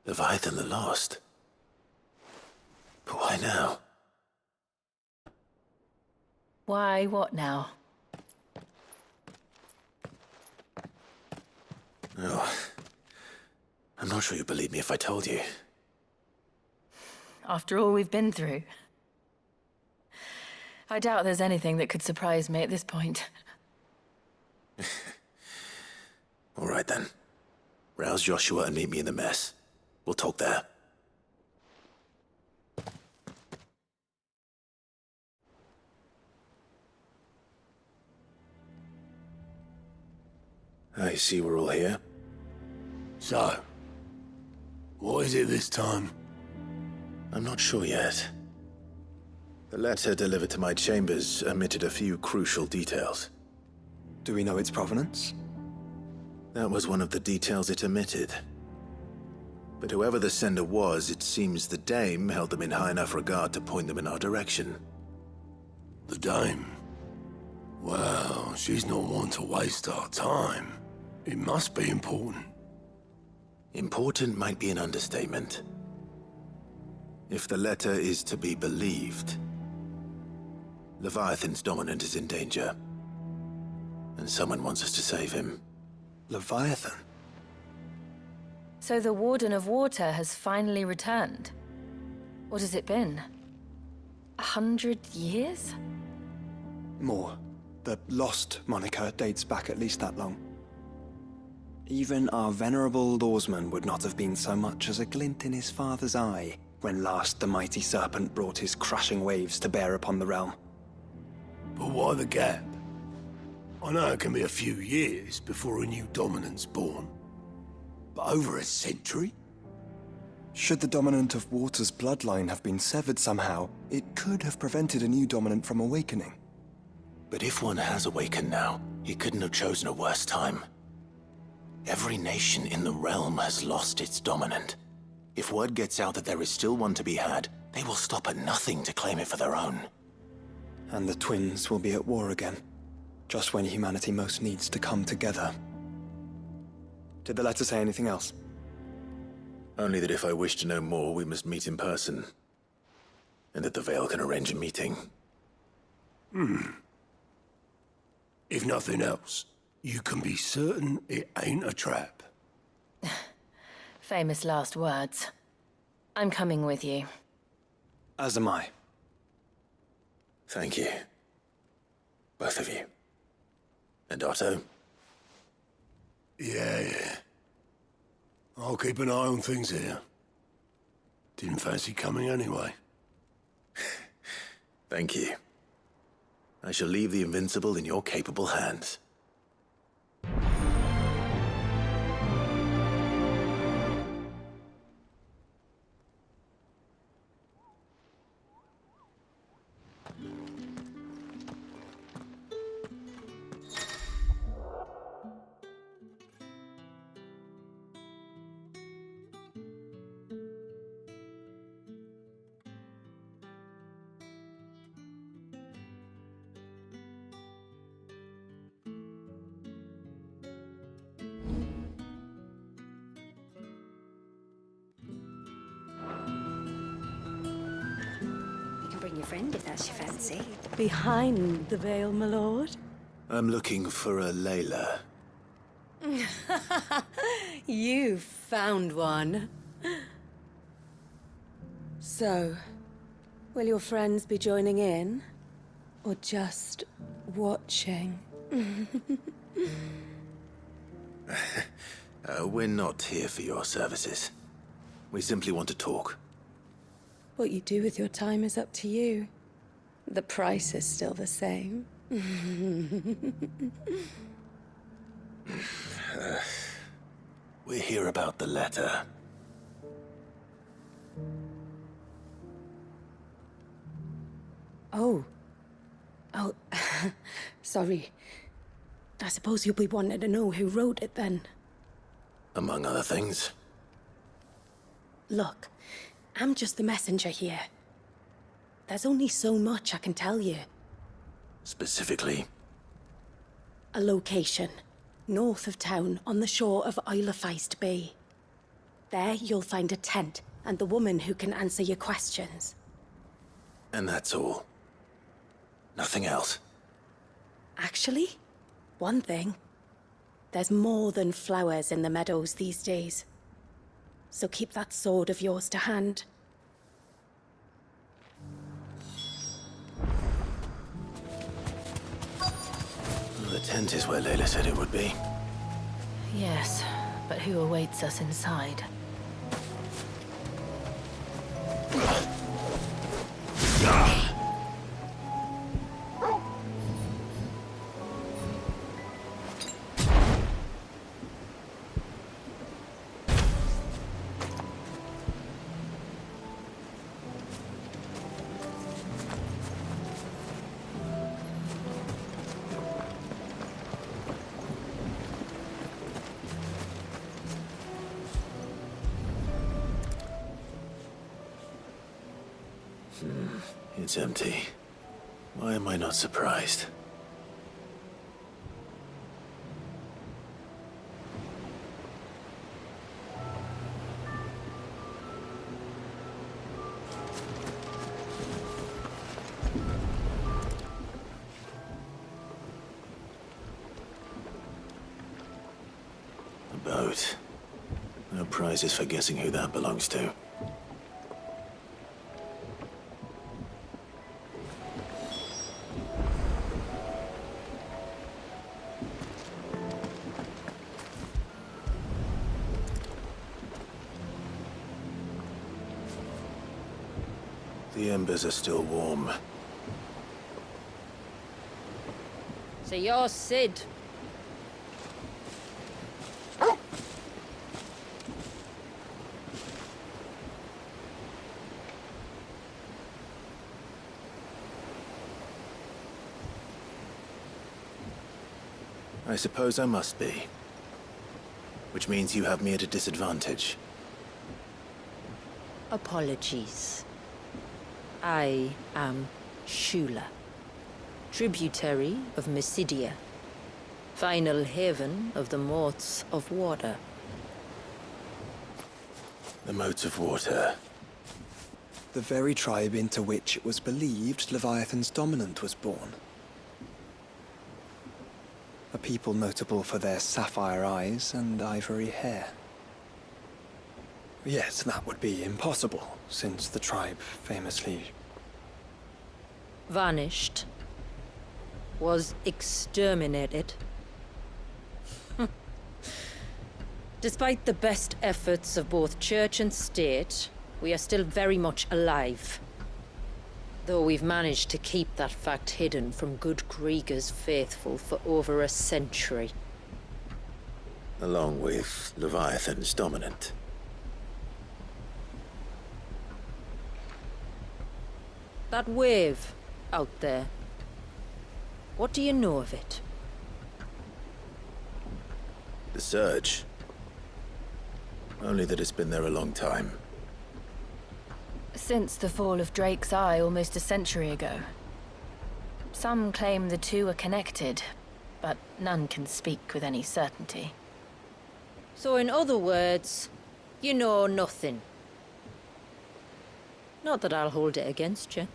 Leviathan the Lost. But why now? Why what now? Oh, I'm not sure you'd believe me if I told you. After all we've been through. I doubt there's anything that could surprise me at this point. All right then. Rouse Joshua and meet me in the mess. We'll talk there. I see we're all here. So, what is it this time? I'm not sure yet. The letter delivered to my chambers omitted a few crucial details. Do we know its provenance? That was one of the details it omitted. But whoever the sender was, it seems the Dame held them in high enough regard to point them in our direction. The Dame? Well, she's not one to waste our time. It must be important. Important might be an understatement. If the letter is to be believed, Leviathan's dominant is in danger. And someone wants us to save him. Leviathan? So the Warden of Water has finally returned. What has it been? 100 years? More. The Lost moniker dates back at least that long. Even our venerable lawsman would not have been so much as a glint in his father's eye when last the mighty serpent brought his crushing waves to bear upon the realm. But why the gap? I know it can be a few years before a new dominant's born. But over a century? Should the dominant of Water's bloodline have been severed somehow, it could have prevented a new dominant from awakening. But if one has awakened now, he couldn't have chosen a worse time. Every nation in the realm has lost its dominant. If word gets out that there is still one to be had, they will stop at nothing to claim it for their own. And the twins will be at war again, just when humanity most needs to come together. Did the letter say anything else? Only that if I wish to know more, we must meet in person. And that the Veil can arrange a meeting. If nothing else, you can be certain it ain't a trap. Famous last words. I'm coming with you. As am I. Thank you. Both of you. And Otto? Yeah. I'll keep an eye on things here. Didn't fancy coming anyway. Thank you. I shall leave the Invincible in your capable hands. Bring your friend if that's your fancy. Behind the veil, my lord? I'm looking for a Layla. You found one. So, will your friends be joining in? Or just watching? We're not here for your services. We simply want to talk. What you do with your time is up to you. The price is still the same. We're here about the letter. Oh. Sorry. I suppose you'll be wanting to know who wrote it then. Among other things. Look, I'm just the messenger here. There's only so much I can tell you. Specifically? A location, north of town, on the shore of Isle of Feist Bay. There you'll find a tent, and the woman who can answer your questions. And that's all. Nothing else. Actually, one thing. There's more than flowers in the meadows these days. So keep that sword of yours to hand. The tent is where Layla said it would be. Yes, but who awaits us inside? It's empty. Why am I not surprised? A boat. No prizes for guessing who that belongs to. The embers are still warm. So you're Sid. I suppose I must be. Which means you have me at a disadvantage. Apologies. I am Shula, tributary of Mysidia, final haven of the Moats of Water. The Moats of Water. The very tribe into which it was believed Leviathan's dominant was born. A people notable for their sapphire eyes and ivory hair. Yet that would be impossible, since the tribe famously... Vanished. Was exterminated. Despite the best efforts of both church and state, we are still very much alive. Though we've managed to keep that fact hidden from good Krieger's faithful for over a century. Along with Leviathan's dominant. That wave out there. What do you know of it? The surge. Only that it's been there a long time. Since the fall of Drake's Eye almost a century ago. Some claim the two are connected, but none can speak with any certainty. So in other words, you know nothing. Not that I'll hold it against you.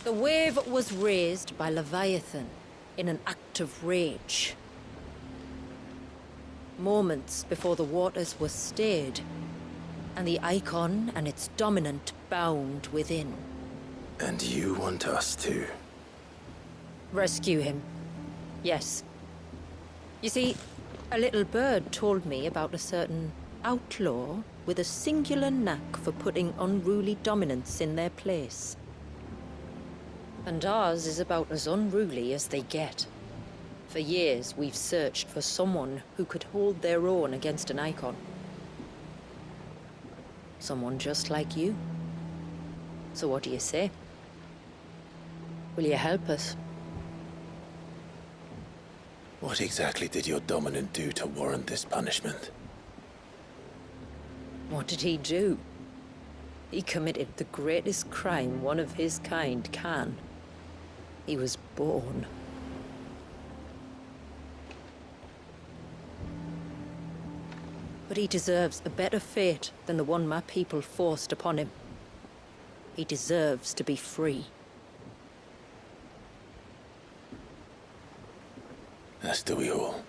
The wave was raised by Leviathan in an act of rage. Moments before the waters were stayed, and the icon and its dominant bound within. And you want us to? Rescue him. Yes. You see, a little bird told me about a certain outlaw with a singular knack for putting unruly dominants in their place. And ours is about as unruly as they get. For years, we've searched for someone who could hold their own against an icon. Someone just like you. So what do you say? Will you help us? What exactly did your dominant do to warrant this punishment? What did he do? He committed the greatest crime one of his kind can. He was born. But he deserves a better fate than the one my people forced upon him. He deserves to be free. As do we all.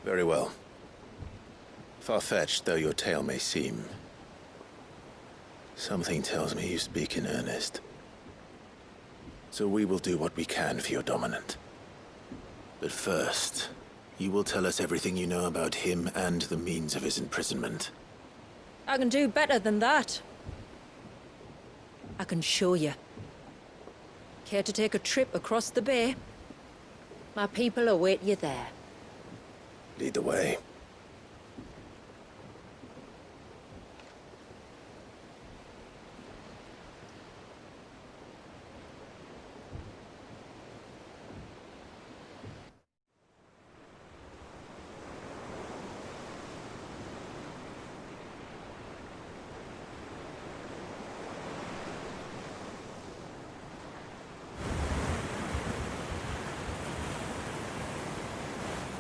Very well. Far-fetched though your tale may seem, something tells me you speak in earnest. So we will do what we can for your dominant. But first, you will tell us everything you know about him and the means of his imprisonment. I can do better than that. I can show you. Care to take a trip across the bay? My people await you there. Lead the way.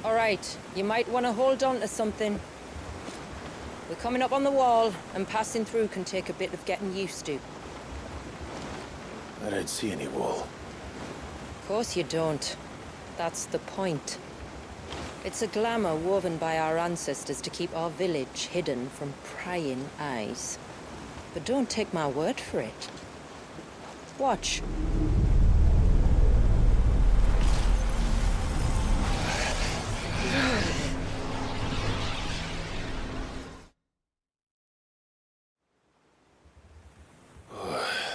All right, you might want to hold on to something. We're coming up on the wall, and passing through can take a bit of getting used to. I don't see any wall. Of course you don't. That's the point. It's a glamour woven by our ancestors to keep our village hidden from prying eyes. But don't take my word for it. Watch.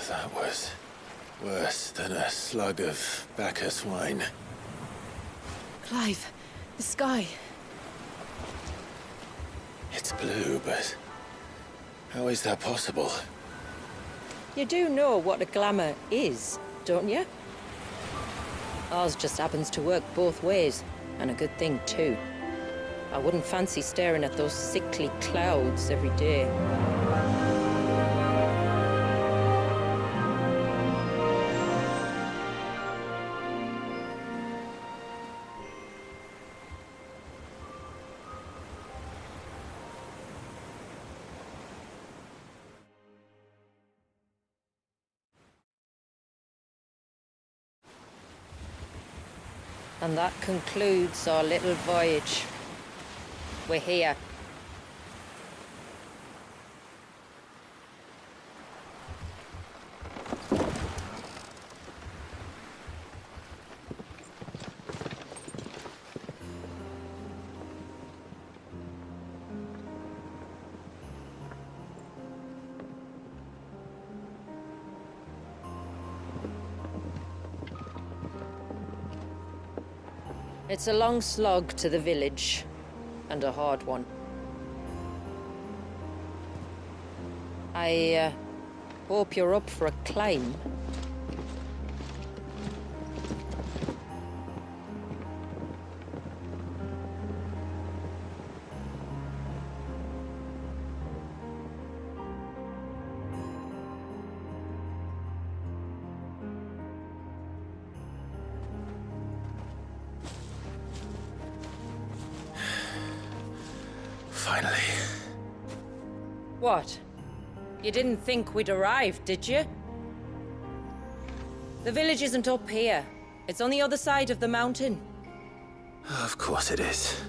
That was worse than a slug of Bacchus wine. Clive, the sky. It's blue, but how is that possible? You do know what a glamour is, don't you? Ours just happens to work both ways, and a good thing too. I wouldn't fancy staring at those sickly clouds every day. And that concludes our little voyage. We're here. It's a long slog to the village, and a hard one. I hope you're up for a climb. Finally. What? You didn't think we'd arrived, did you? The village isn't up here. It's on the other side of the mountain. Of course it is.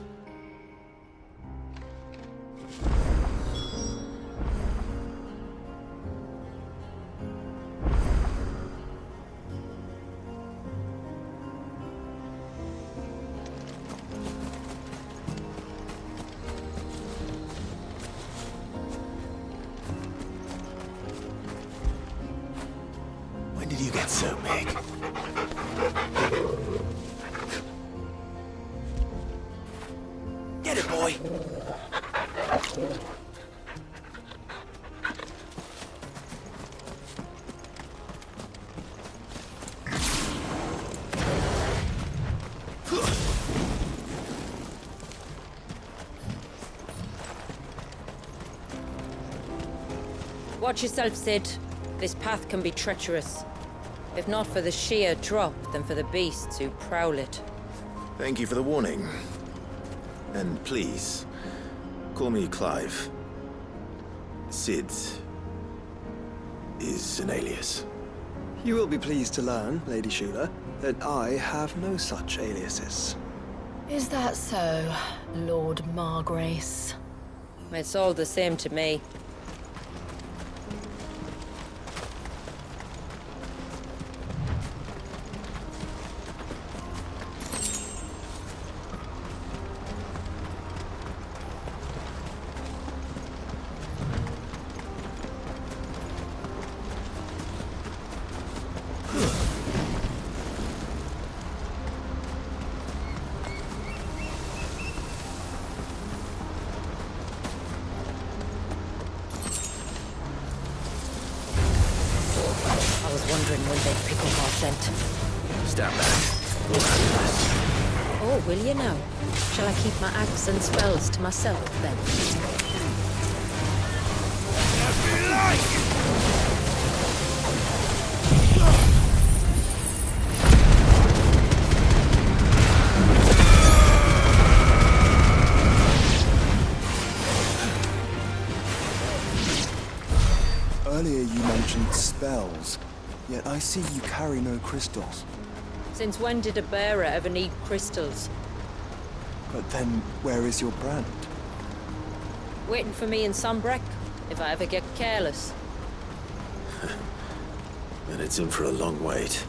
When did you get so big? Get it, boy! Watch yourself, Sid. This path can be treacherous. If not for the sheer drop, then for the beasts who prowl it. Thank you for the warning. And please, call me Clive. Sid is an alias. You will be pleased to learn, Lady Shula, that I have no such aliases. Is that so, Lord Margrace? It's all the same to me. Wondering when they'd pick up our scent. Stand back. We'll handle this. Oh, will you now? Shall I keep my axe and spells to myself, then? Earlier you mentioned spells, yet I see you carry no crystals. Since when did a bearer ever need crystals? But then, where is your brand? Waiting for me in Sombrek, if I ever get careless. Then it's in for a long wait.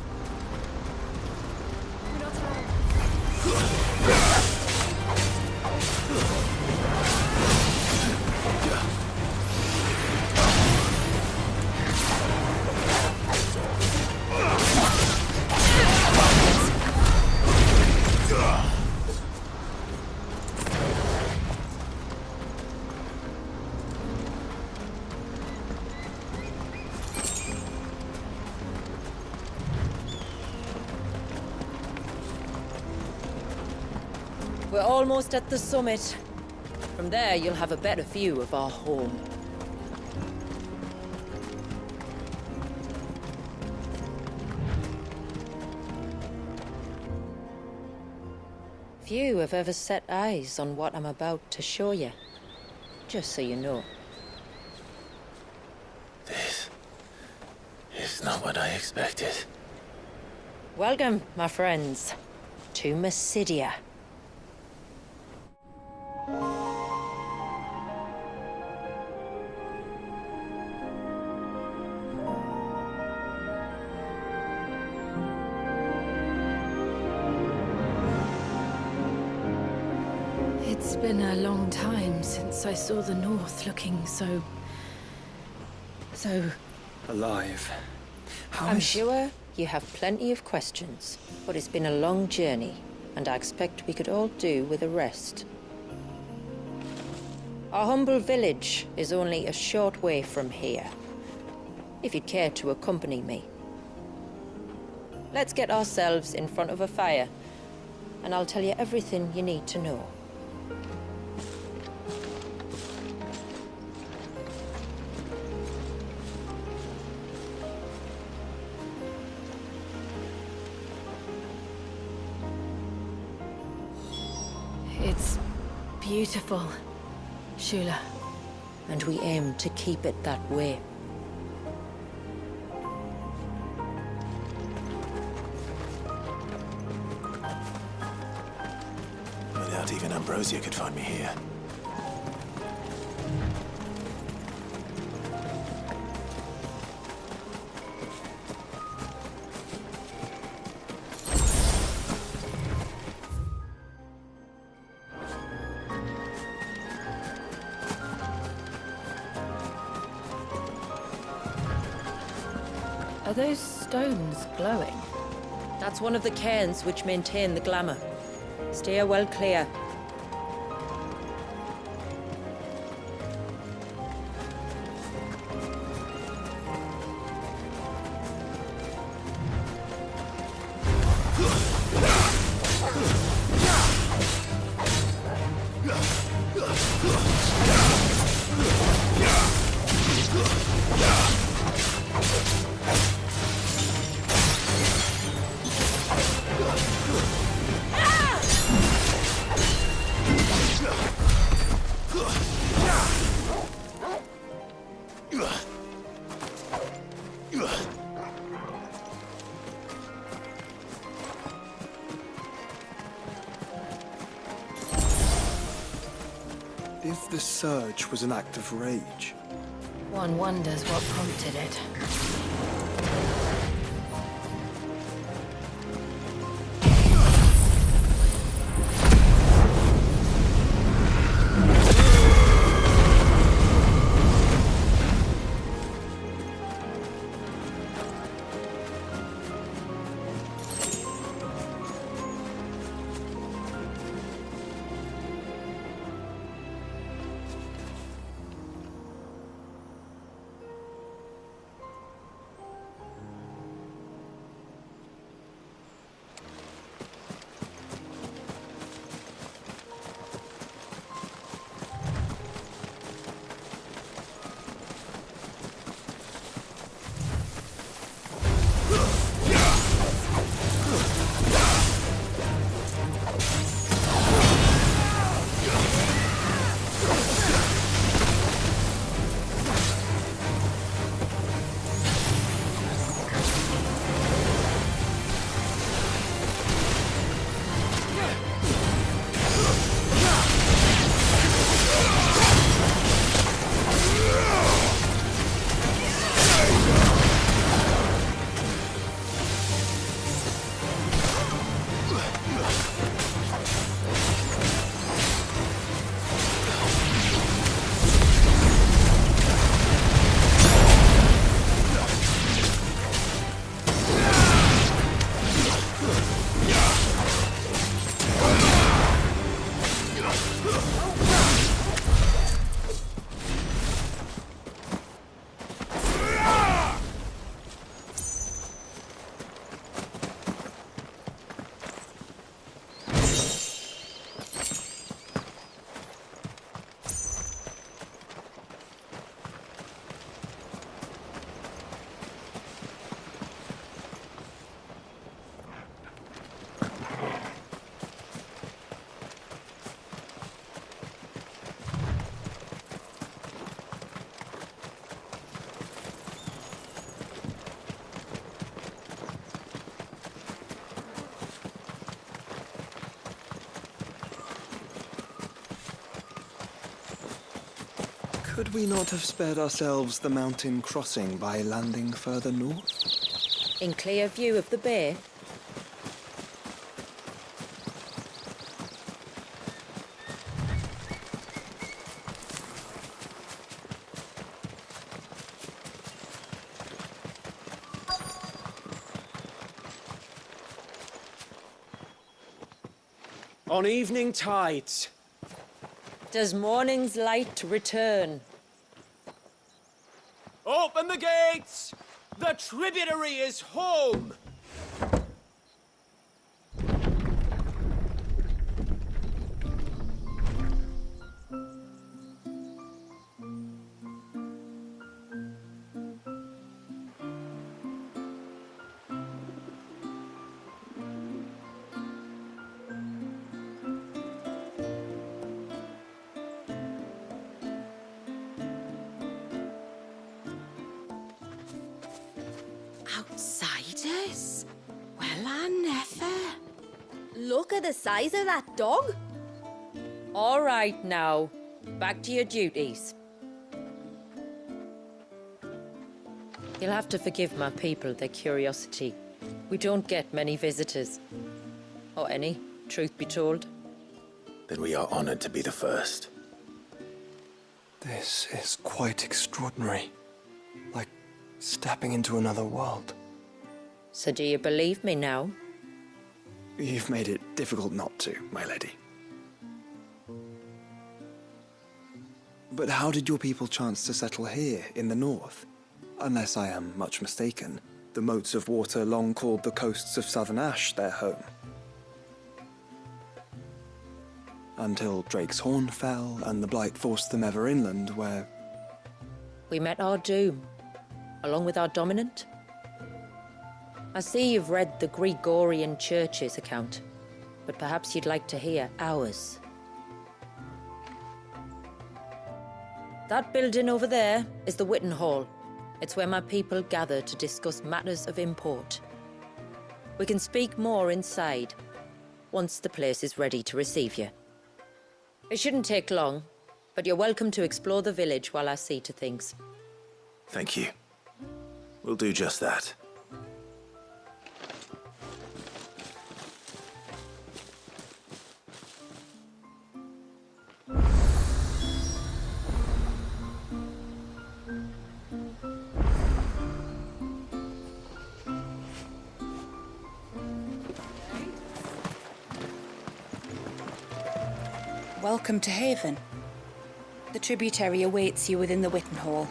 We're almost at the summit. From there, you'll have a better view of our home. Few have ever set eyes on what I'm about to show you. Just so you know. This is not what I expected. Welcome, my friends, to Mysidia. It's been a long time since I saw the North looking so... Alive. I'm sure you have plenty of questions, but it's been a long journey, and I expect we could all do with a rest. Our humble village is only a short way from here, if you'd care to accompany me. Let's get ourselves in front of a fire, and I'll tell you everything you need to know. It's beautiful, Shula. And we aim to keep it that way. I doubt even Ambrosia could find me here. Are those stones glowing? That's one of the cairns which maintain the glamour. Steer well clear. If the surge was an act of rage... One wonders what prompted it. Could we not have spared ourselves the mountain crossing by landing further north? In clear view of the bay? On evening tides. Does morning's light return? Open the gates! The tributary is home! Outsiders? Well, I never. Look at the size of that dog. All right now, back to your duties. You'll have to forgive my people their curiosity. We don't get many visitors. Or any, truth be told. Then we are honored to be the first. This is quite extraordinary. Like stepping into another world. So do you believe me now? You've made it difficult not to, my lady. But how did your people chance to settle here, in the north? Unless I am much mistaken, the moats of water long called the coasts of southern Ash their home. Until Drake's Horn fell, and the Blight forced them ever inland, where... We met our doom, along with our dominant. I see you've read the Gregorian Church's account, but perhaps you'd like to hear ours. That building over there is the Witten Hall. It's where my people gather to discuss matters of import. We can speak more inside, once the place is ready to receive you. It shouldn't take long, But you're welcome to explore the village while I see to things. Thank you. We'll do just that. Welcome to Haven. The tributary awaits you within the Witten Hall.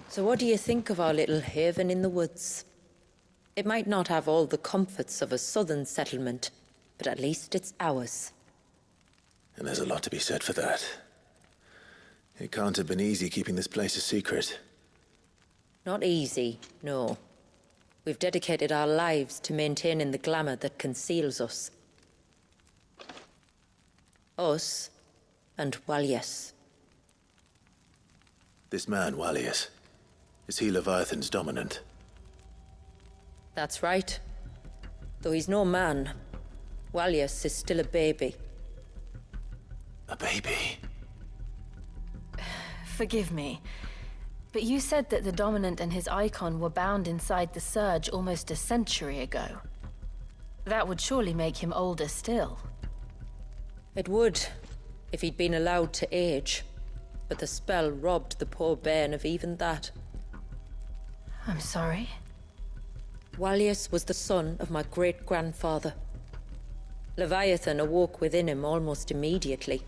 So what do you think of our little haven in the woods? It might not have all the comforts of a southern settlement, but at least it's ours. And there's a lot to be said for that. It can't have been easy keeping this place a secret. Not easy, no. We've dedicated our lives to maintaining the glamour that conceals us. Us and Walius. This man, Walius, is he Leviathan's dominant? That's right. Though he's no man, Walius is still a baby. A baby? Forgive me, but you said that the Dominant and his icon were bound inside the Surge almost a century ago. That would surely make him older still. It would, if he'd been allowed to age. But the spell robbed the poor bairn of even that. I'm sorry. Walius was the son of my great-grandfather. Leviathan awoke within him almost immediately.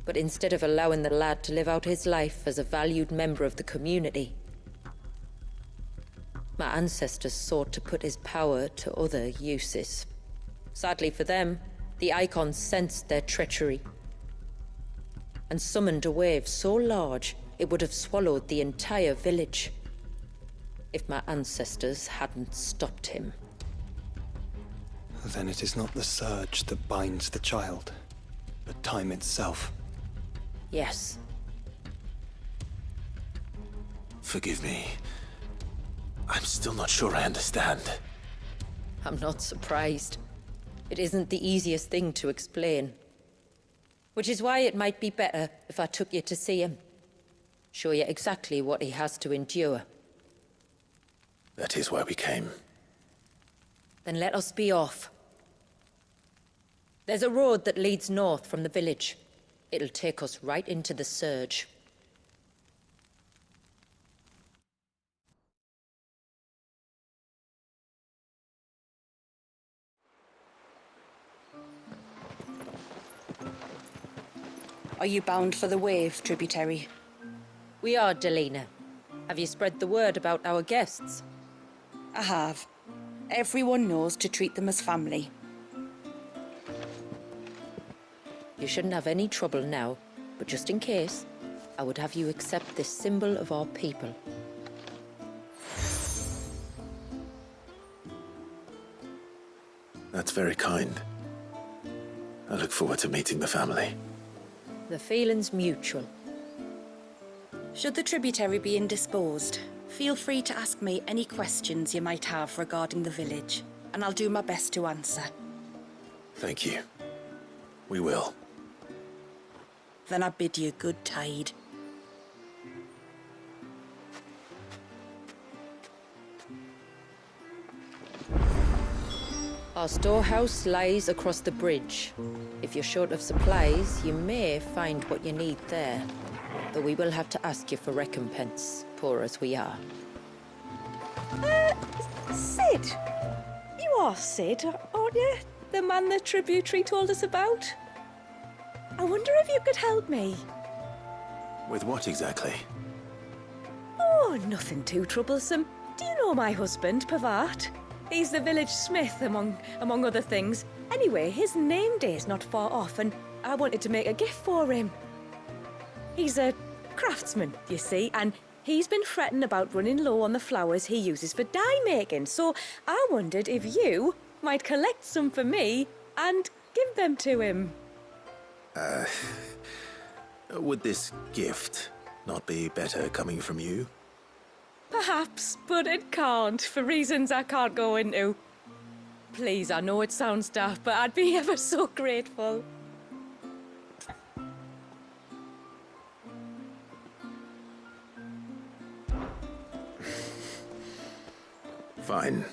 But instead of allowing the lad to live out his life as a valued member of the community, my ancestors sought to put his power to other uses. Sadly for them, the icons sensed their treachery and summoned a wave so large it would have swallowed the entire village if my ancestors hadn't stopped him. Then it is not the surge that binds the child, but time itself. Yes. Forgive me. I'm still not sure I understand. I'm not surprised. It isn't the easiest thing to explain. Which is why it might be better if I took you to see him. Show you exactly what he has to endure. That is why we came. Then let us be off. There's a road that leads north from the village. It'll take us right into the Surge. Are you bound for the Wave, tributary? We are, Delina. Have you spread the word about our guests? I have. Everyone knows to treat them as family. You shouldn't have any trouble now, but just in case, I would have you accept this symbol of our people. That's very kind. I look forward to meeting the family. The feeling's mutual. Should the tributary be indisposed, feel free to ask me any questions you might have regarding the village, and I'll do my best to answer. Thank you. We will. Then I bid you good tide. Our storehouse lies across the bridge. If you're short of supplies, you may find what you need there. Though we will have to ask you for recompense, poor as we are. Sid! You are Sid, aren't you? The man the tributary told us about? I wonder if you could help me. With what exactly? Oh, nothing too troublesome. Do you know my husband, Pavat? He's the village smith, among other things. Anyway, his name day's not far off, and I wanted to make a gift for him. He's a craftsman, you see, and he's been fretting about running low on the flowers he uses for dye making, so I wondered if you might collect some for me and Give them to him. Would this gift not be better coming from you? Perhaps, but it can't, for reasons I can't go into. Please, I know it sounds daft, but I'd be ever so grateful. Fine.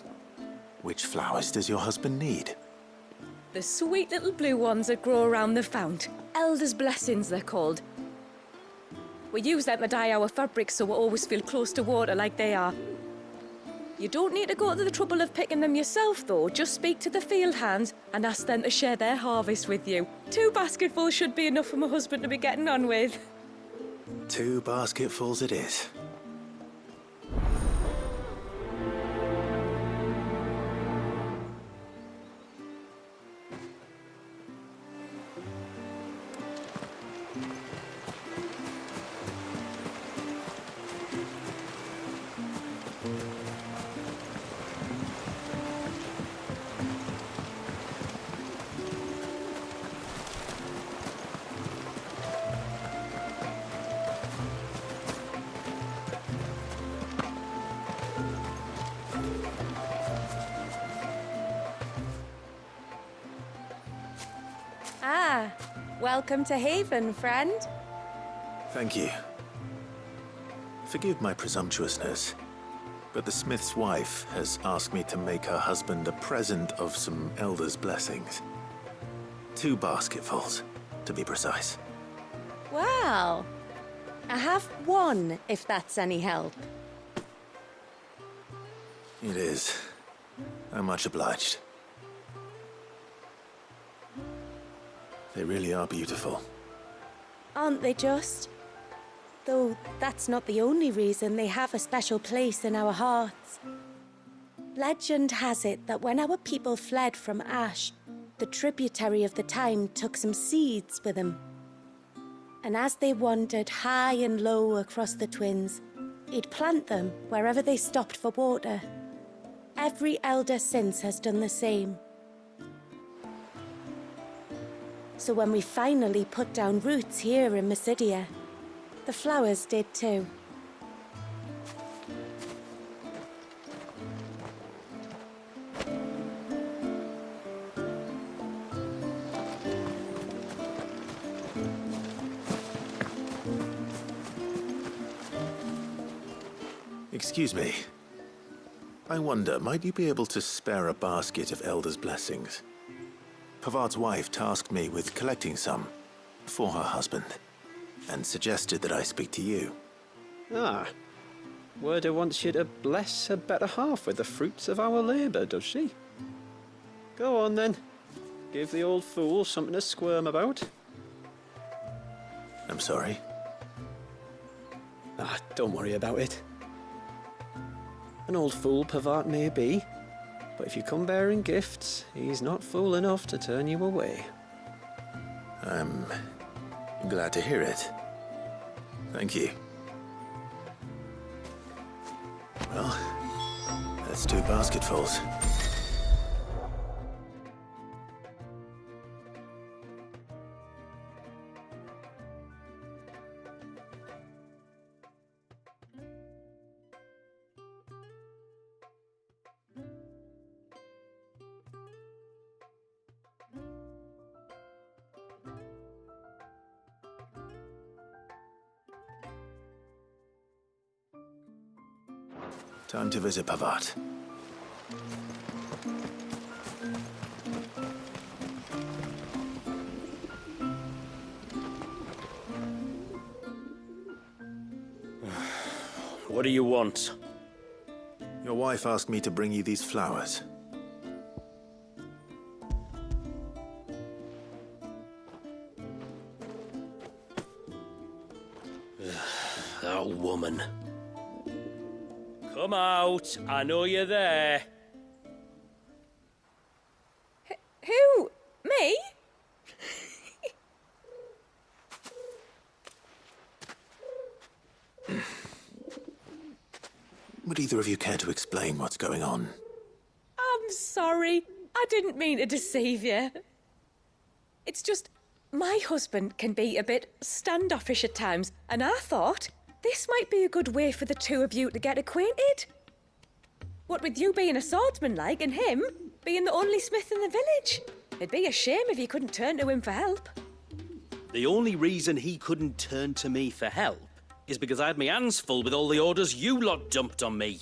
Which flowers does your husband need? The sweet little blue ones that grow around the fount. Elder's blessings, they're called. We use them to dye our fabrics so we always feel close to water like they are. You don't need to go to the trouble of picking them yourself, though. Just speak to the field hands and ask them to share their harvest with you. 2 basketfuls should be enough for my husband to be getting on with. 2 basketfuls it is. Ah, welcome to Haven, friend. Thank you. Forgive my presumptuousness, but the smith's wife has asked me to make her husband a present of some elder's blessings. 2 basketfuls, to be precise. Well, I have 1, if that's any help. It is. I'm much obliged. They really are beautiful. Aren't they just? Though that's not the only reason they have a special place in our hearts. Legend has it that when our people fled from Ash, the tributary of the time took some seeds with them. And as they wandered high and low across the Twins, he'd plant them wherever they stopped for water. Every elder since has done the same. So when we finally put down roots here in Mysidia, the flowers did too. Excuse me. I wonder, might you be able to spare a basket of Elder's blessings? Pavart's wife tasked me with collecting some for her husband, and suggested that I speak to you. Ah, Werda wants you to bless her better half with the fruits of our labour, does she? Go on then. Give the old fool something to squirm about. I'm sorry. Ah, don't worry about it. An old fool Pavart may be, but if you come bearing gifts, he's not fool enough to turn you away. I'm glad to hear it. Thank you. Well, that's 2 basketfuls. Time to visit Pavart. What do you want? Your wife asked me to bring you these flowers. That woman. Come out. I know you're there. Who? Me? Would either of you care to explain what's going on? I'm sorry. I didn't mean to deceive you. It's just, my husband can be a bit standoffish at times, and I thought this might be a good way for the two of you to get acquainted. What with you being a swordsman like, and him being the only smith in the village. It'd be a shame if you couldn't turn to him for help. The only reason he couldn't turn to me for help is because I had my hands full with all the orders you lot dumped on me.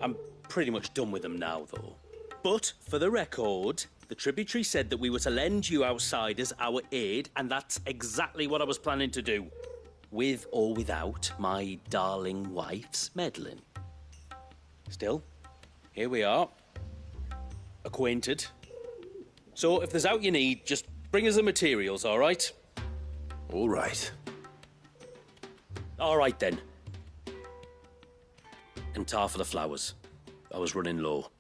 I'm pretty much done with them now, though. But, for the record, the tributary said that we were to lend you outsiders our aid, and that's exactly what I was planning to do. With or without my darling wife's meddling. Still, here we are. Acquainted. So, if there's out you need, just bring us the materials, all right? All right. All right, then. And tar for the flowers. I was running low.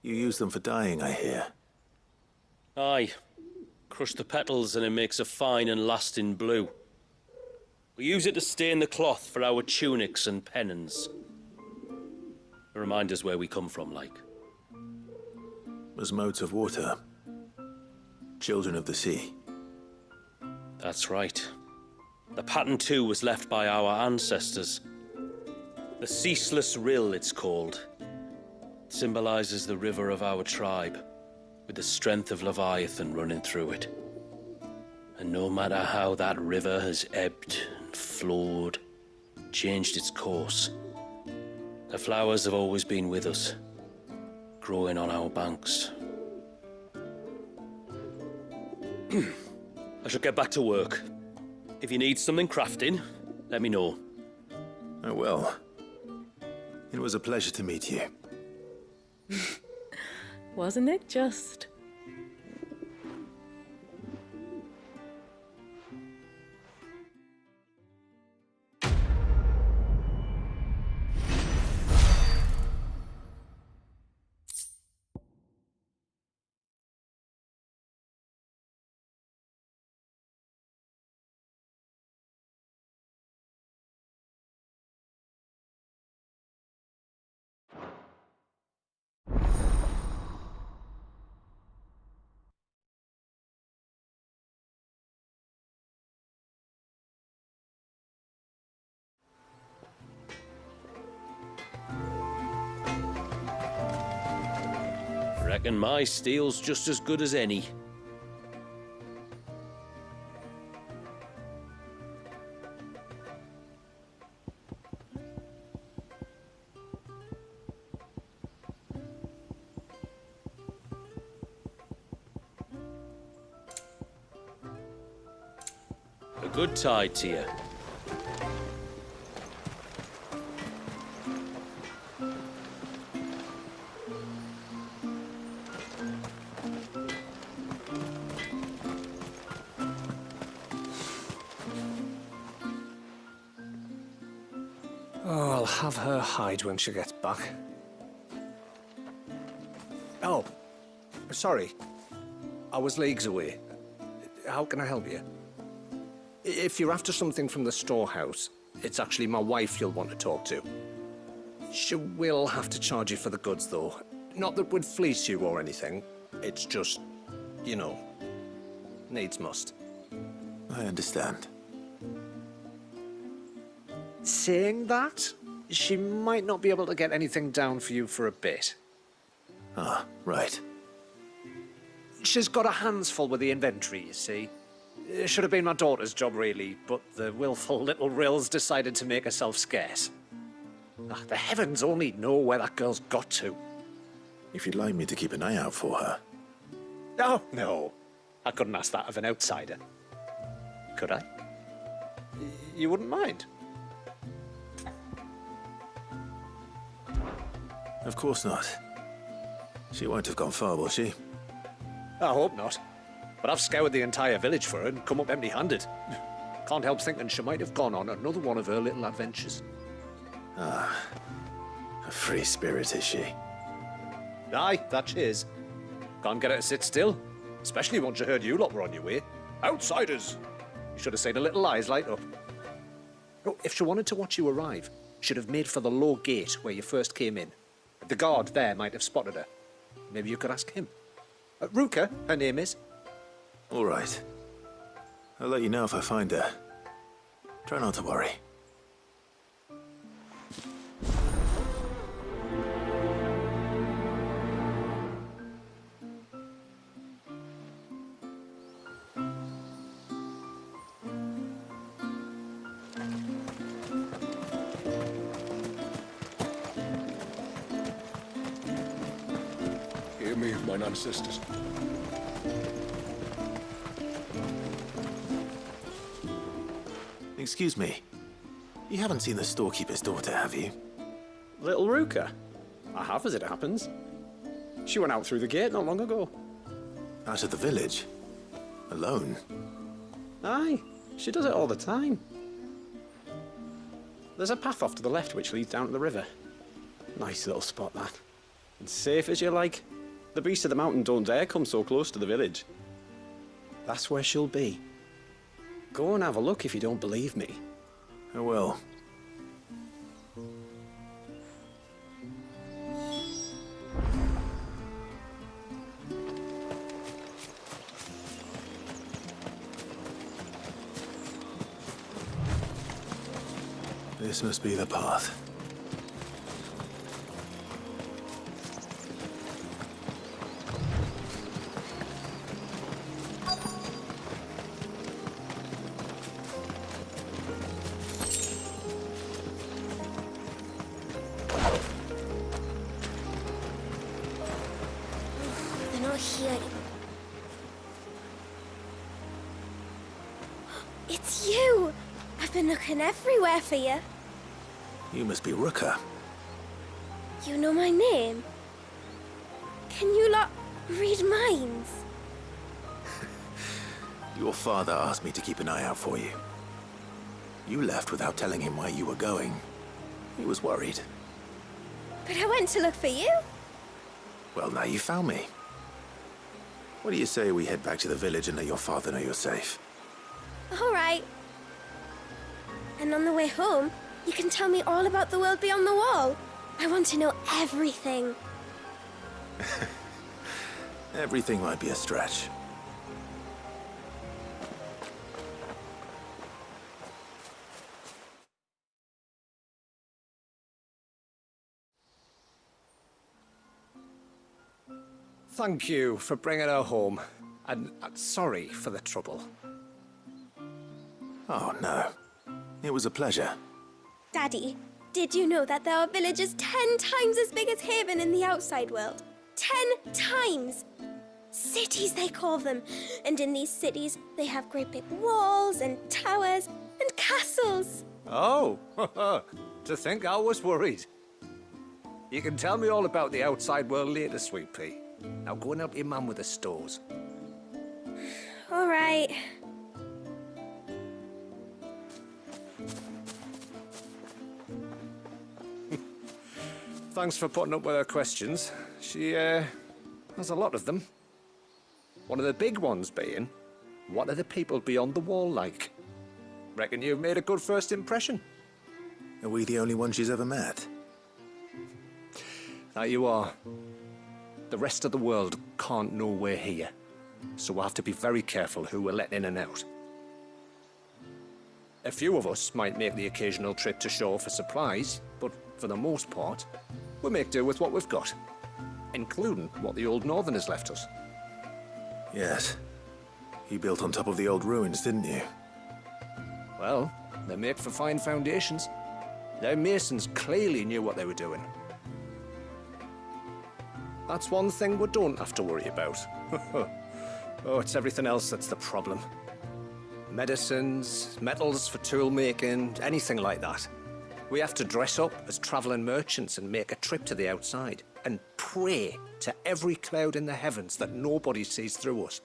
You use them for dyeing, I hear. Aye. Crush the petals and it makes a fine and lasting blue. We use it to stain the cloth for our tunics and pennons. To remind us where we come from, like. As modes of water. Children of the sea. That's right. The pattern too was left by our ancestors. The Ceaseless Rill, it's called. It symbolizes the river of our tribe, with the strength of Leviathan running through it. And no matter how that river has ebbed and flowed, changed its course, the flowers have always been with us, growing on our banks. I shall get back to work. If you need something crafting, let me know. Oh, well. It was a pleasure to meet you. Wasn't it just? Reckon my steel's just as good as any. A good tide to you. Oh, I'll have her hide when she gets back. Oh, sorry. I was leagues away. How can I help you? If you're after something from the storehouse, it's actually my wife you'll want to talk to. She will have to charge you for the goods, though. Not that we'd fleece you or anything. It's just, you know, needs must. I understand. Saying that, she might not be able to get anything down for you for a bit. Ah, right. She's got her hands full with the inventory, you see. It should have been my daughter's job, really, but the willful little Rills decided to make herself scarce. Ah, the heavens only know where that girl's got to. If you'd like me to keep an eye out for her. Oh, no. I couldn't ask that of an outsider. Could I? You wouldn't mind? Of course not. She won't have gone far, will she? I hope not. But I've scoured the entire village for her and come up empty-handed. Can't help thinking she might have gone on another one of her little adventures. Ah, a free spirit, is she? Aye, that she is. Can't get her to sit still. Especially once you heard you lot were on your way. Outsiders! You should have seen her little eyes light up. Oh, if she wanted to watch you arrive, she'd have made for the low gate where you first came in. The guard there might have spotted her. Maybe you could ask him. Ruka, her name is. All right. I'll let you know if I find her. Try not to worry. Hear me, mine ancestors. Excuse me. You haven't seen the storekeeper's daughter, have you? Little Ruka? I have, as it happens. She went out through the gate not long ago. Out of the village? Alone? Aye, she does it all the time. There's a path off to the left which leads down to the river. Nice little spot, that. And safe as you like. The beasts of the mountain don't dare come so close to the village. That's where she'll be. Go and have a look if you don't believe me. I will. This must be the path. They're not here. It's you! I've been looking everywhere for you. You must be Ruka. You know my name? Can you lot read minds? Your father asked me to keep an eye out for you. You left without telling him where you were going. He was worried. But I went to look for you. Well, now you found me. What do you say we head back to the village and let your father know you're safe? All right. And on the way home, you can tell me all about the world beyond the wall. I want to know everything. Everything might be a stretch. Thank you for bringing her home. And sorry for the trouble. Oh, no. It was a pleasure. Daddy, did you know that there are villages 10 times as big as Haven in the outside world? 10 times! Cities, they call them. And in these cities, they have great big walls and towers and castles. Oh, to think I was worried. You can tell me all about the outside world later, Sweet Pea. Now go and help your mum with the stores. All right. Thanks for putting up with her questions. She, has a lot of them. One of the big ones being, what are the people beyond the wall like? Reckon you've made a good first impression. Are we the only one she's ever met? Now you are. The rest of the world can't know we're here, so we'll have to be very careful who we're letting in and out. A few of us might make the occasional trip to shore for supplies, but for the most part, we'll make do with what we've got, including what the old Northerners left us. Yes. You built on top of the old ruins, didn't you? Well, they make for fine foundations. Their masons clearly knew what they were doing. That's one thing we don't have to worry about. Oh, it's everything else that's the problem. Medicines, metals for tool making, anything like that. We have to dress up as traveling merchants and make a trip to the outside and pray to every cloud in the heavens that nobody sees through us.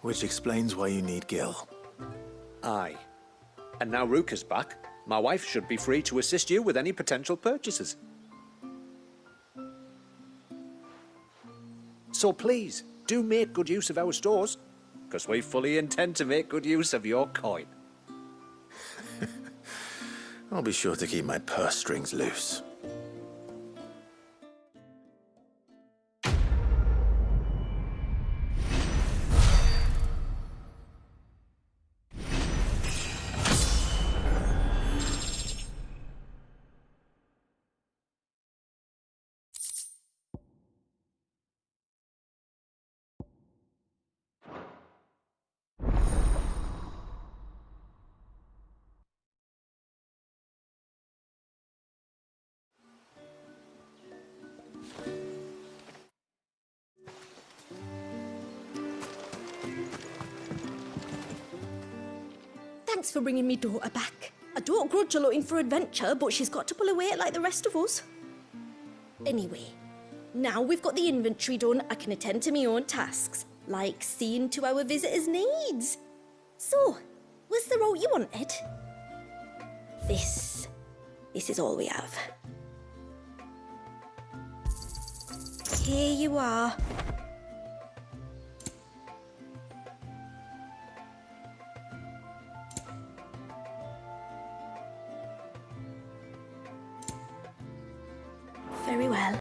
Which explains why you need Gil. Aye. And now Ruka's back, my wife should be free to assist you with any potential purchases. So please, do make good use of our stores, because we fully intend to make good use of your coin. I'll be sure to keep my purse strings loose. Thanks for bringing me daughter back. I don't grudge her looking for adventure, but she's got to pull her weight like the rest of us. Anyway, now we've got the inventory done, I can attend to my own tasks, like seeing to our visitors' needs. So, was the route you wanted? This is all we have. Here you are. Very well.